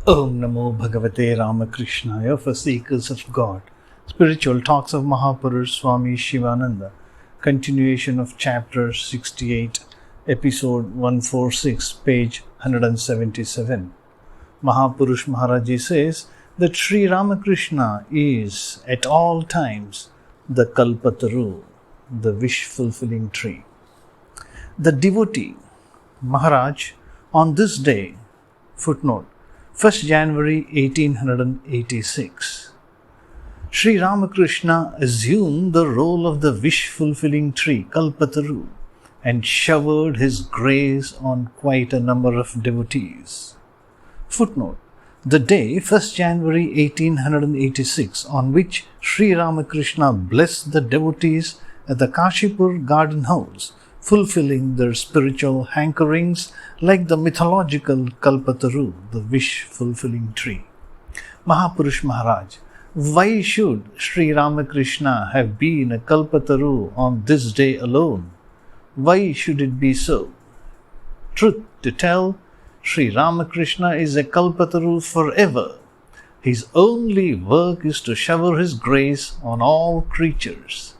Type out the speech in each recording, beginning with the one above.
Om Namo Bhagavate Ramakrishna for Seekers of God. Spiritual Talks of Mahapurush Swami Shivananda. Continuation of Chapter 68, Episode 146, page 177. Mahapurush Maharaji says that Sri Ramakrishna is at all times the Kalpataru, the wish-fulfilling tree. The devotee, Maharaj, on this day, footnote, 1st January 1886. Sri Ramakrishna assumed the role of the wish-fulfilling tree, Kalpataru, and showered his grace on quite a number of devotees. Footnote. The day, 1st January 1886, on which Sri Ramakrishna blessed the devotees at the Kashipur garden house, fulfilling their spiritual hankerings like the mythological Kalpataru, the wish-fulfilling tree. Mahapurush Maharaj, why should Sri Ramakrishna have been a Kalpataru on this day alone? Why should it be so? Truth to tell, Sri Ramakrishna is a Kalpataru forever. His only work is to shower his grace on all creatures.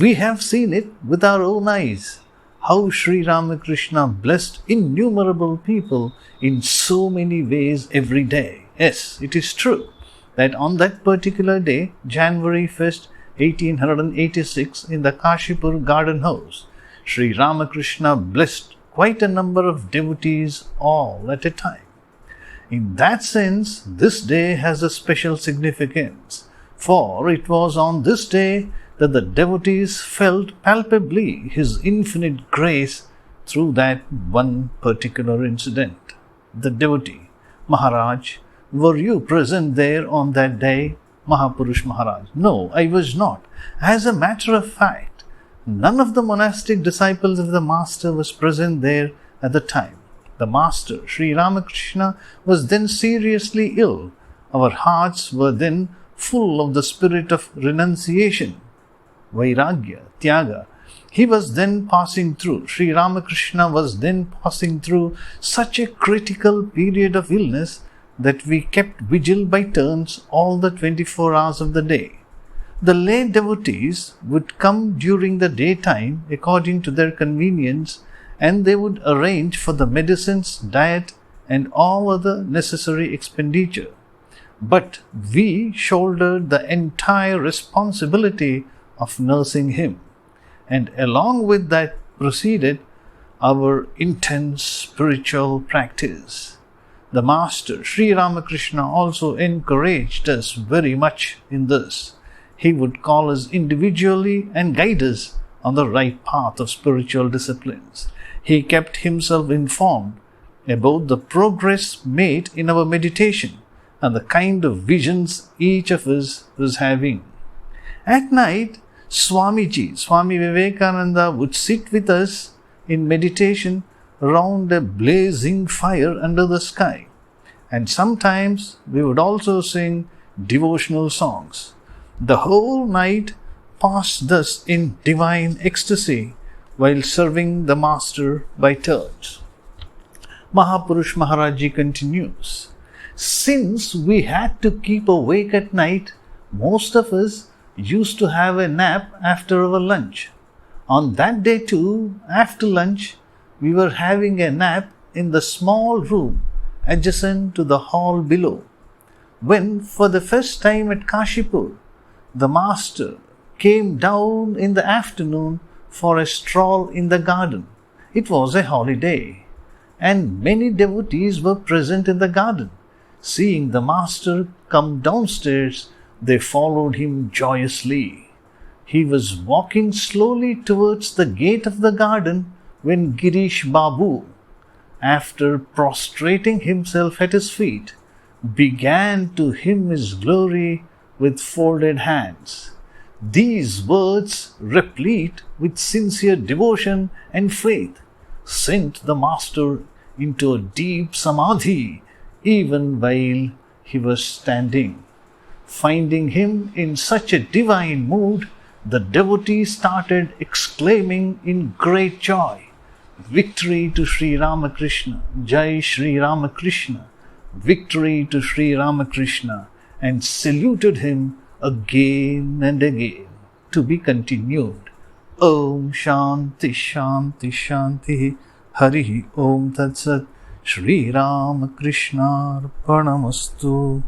We have seen it with our own eyes, how Sri Ramakrishna blessed innumerable people in so many ways every day. Yes, it is true that on that particular day, January 1st, 1886, in the Kashipur garden house, Sri Ramakrishna blessed quite a number of devotees all at a time. In that sense, this day has a special significance, for it was on this day that the devotees felt palpably his infinite grace through that one particular incident. The devotee, Maharaj, were you present there on that day? Mahapurush Maharaj, no, I was not. As a matter of fact, none of the monastic disciples of the Master was present there at the time. The Master, Sri Ramakrishna, was then seriously ill. Our hearts were then full of the spirit of renunciation, Vairagya, Tyaga. He was then passing through, Sri Ramakrishna was then passing through such a critical period of illness that we kept vigil by turns all the 24 hours of the day. The lay devotees would come during the daytime according to their convenience, and they would arrange for the medicines, diet, and all other necessary expenditure. But we shouldered the entire responsibility of nursing him, and along with that proceeded our intense spiritual practice. The Master, Sri Ramakrishna, also encouraged us very much in this. He would call us individually and guide us on the right path of spiritual disciplines. He kept himself informed about the progress made in our meditation and the kind of visions each of us was having. At night, Swami Vivekananda would sit with us in meditation round a blazing fire under the sky, and sometimes we would also sing devotional songs. The whole night passed thus in divine ecstasy while serving the Master by turns. Mahapurush Maharaji continues, since we had to keep awake at night, most of us used to have a nap after our lunch. On that day too, after lunch, we were having a nap in the small room adjacent to the hall below, when for the first time at Kashipur, the Master came down in the afternoon for a stroll in the garden. It was a holiday, and many devotees were present in the garden. Seeing the Master come downstairs, they followed him joyously. He was walking slowly towards the gate of the garden when Girish Babu, after prostrating himself at his feet, began to hymn his glory with folded hands. These words, replete with sincere devotion and faith, sent the Master into a deep samadhi even while he was standing. Finding him in such a divine mood, the devotee started exclaiming in great joy, Victory to Sri Ramakrishna, Jai Sri Ramakrishna. victory to Sri Ramakrishna and saluted him again and again. To be continued. Om Shanti Shanti Shanti Hari Om Tat Sat Shri Ramakrishna Arpanamastu.